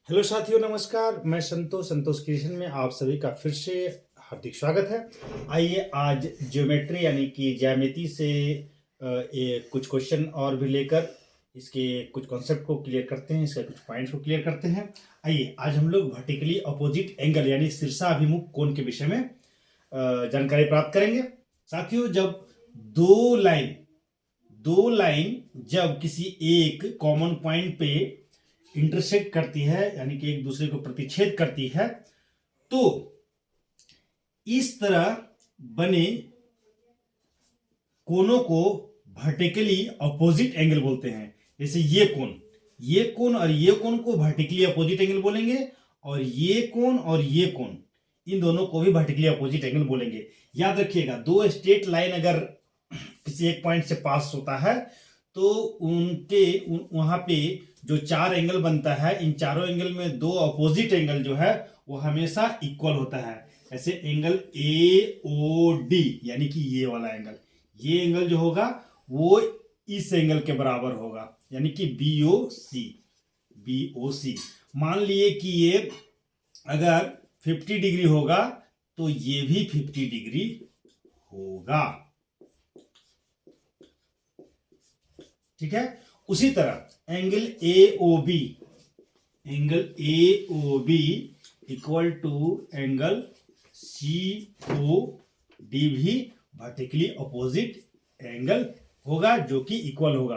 Hello साथियों, नमस्कार। मैं संतोष क्रिएशन में आप सभी का फिर से हार्दिक स्वागत है। आइए आज ज्योमेट्री यानी कि ज्यामिति से कुछ क्वेश्चन और भी लेकर इसके कुछ कॉन्सेप्ट को क्लियर करते हैं, इसके कुछ पॉइंट्स को क्लियर करते हैं। आइए आज हम लोग वर्टिकली अपोजिट एंगल यानी शीर्षाभिमुख कोण के विषय में जानकारी प्राप्त करेंगे। साथियों, जब दो लाइन जब किसी एक कॉमन पॉइंट पे इंटरसेक्ट करती है यानी कि एक दूसरे को प्रतिच्छेद करती है, तो इस तरह बने कोणों को वर्टिकली अपोजिट एंगल बोलते हैं। जैसे ये कोण और ये कोण को वर्टिकली अपोजिट एंगल बोलेंगे, और ये कोण इन दोनों को भी वर्टिकली अपोजिट एंगल बोलेंगे। याद रखिएगा, दो स्ट्रेट लाइन अगर किसी एक पॉइंट से पास होता है तो वहां पे जो चार एंगल बनता है, इन चारों एंगल में दो अपोजिट एंगल जो है वो हमेशा इक्वल होता है। ऐसे एंगल ए ओ डी यानी कि ये वाला एंगल, ये एंगल जो होगा वो इस एंगल के बराबर होगा, यानी कि बी ओ सी। मान लिए कि ये अगर 50 डिग्री होगा तो ये भी 50 डिग्री होगा। ठीक है। उसी तरह angle A O B equal to angle C O D भी वर्टिकली अपोजिट एंगल होगा, जो कि इक्वल होगा।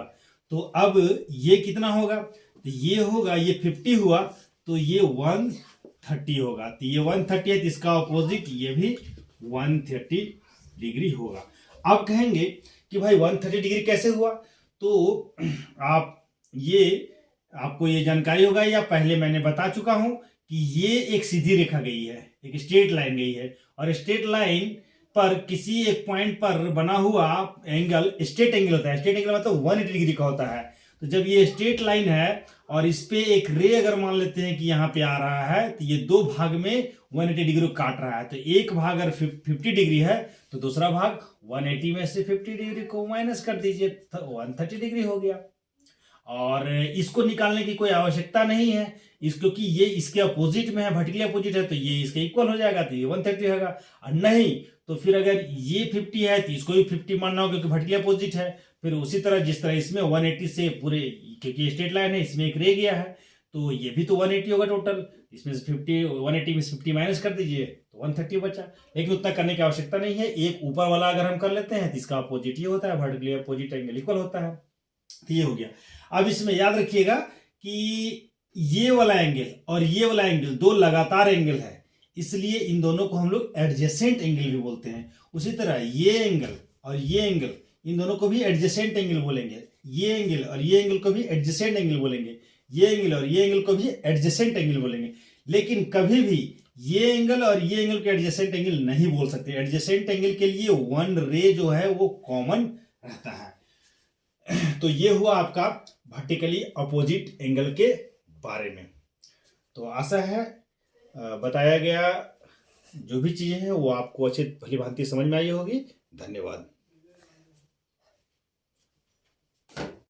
तो अब ये कितना होगा, तो ये होगा, ये 50 हुआ तो ये 130 होगा। तो ये 130 है तो इसका अपोजिट ये भी 130 डिग्री होगा। अब कहेंगे कि भाई 130 डिग्री कैसे हुआ, तो आपको ये जानकारी होगा या पहले मैंने बता चुका हूं कि ये एक सीधी रेखा गई है, एक स्ट्रेट लाइन गई है, और स्ट्रेट लाइन पर किसी एक पॉइंट पर बना हुआ एंगल स्ट्रेट एंगल होता है। स्ट्रेट एंगल मतलब 180 डिग्री का होता है। तो जब ये स्ट्रेट लाइन है और इस पे एक रे अगर मान लेते हैं कि यहाँ पे आ रहा है, तो ये दो भाग में 180 डिग्री काट रहा है। तो एक भाग अगर 50 डिग्री है तो दूसरा भाग 180 में से 50 डिग्री को माइनस कर दीजिए, तो 130 डिग्री हो गया। और इसको निकालने की कोई आवश्यकता नहीं है, क्योंकि ये इसके अपोजिट में है, वर्टिकली अपोजिट है, तो ये इसके इक्वल हो जाएगा, तो ये 130 होगा। और नहीं तो फिर अगर ये 50 है तो इसको भी 50 मानना होगा क्योंकि वर्टिकली अपोजिट है। फिर उसी तरह जिस तरह इसमें 180 से पूरे, क्योंकि स्ट्रेट लाइन है, इसमें एक रह गया है तो ये भी तो 180 होगा टोटल। इसमें से 180 में से 50 माइनस कर दीजिए तो 130 बचा। लेकिन उतना करने की आवश्यकता नहीं है। एक ऊपर वाला अगर हम कर लेते हैं तो इसका अपोजिट ये होता है, वर्टिकली अपोजिट एंगल इक्वल होता है। तो ये हो गया। अब इसमें याद रखिएगा कि ये वाला एंगल और ये वाला एंगल दो लगातार एंगल है, इसलिए इन दोनों को हम लोग एडजेसेंट एंगल भी बोलते हैं। उसी तरह ये एंगल और ये एंगल, इन दोनों को भी एडजेसेंट एंगल बोलेंगे। ये एंगल और ये एंगल को भी एडजेसेंट एंगल बोलेंगे। ये एंगल और ये एंगल को भी एडजेसेंट एंगल बोलेंगे। लेकिन कभी भी ये एंगल और ये एंगल को एडजेसेंट एंगल नहीं बोल सकते। एडजेसेंट एंगल के लिए वन रे जो है वो कॉमन रहता है। तो ये हुआ आपका वर्टिकली अपोजिट एंगल के बारे में। तो आशा है बताया गया जो भी चीजें हैं वो आपको अच्छे भली भांति समझ में आई होगी। धन्यवाद।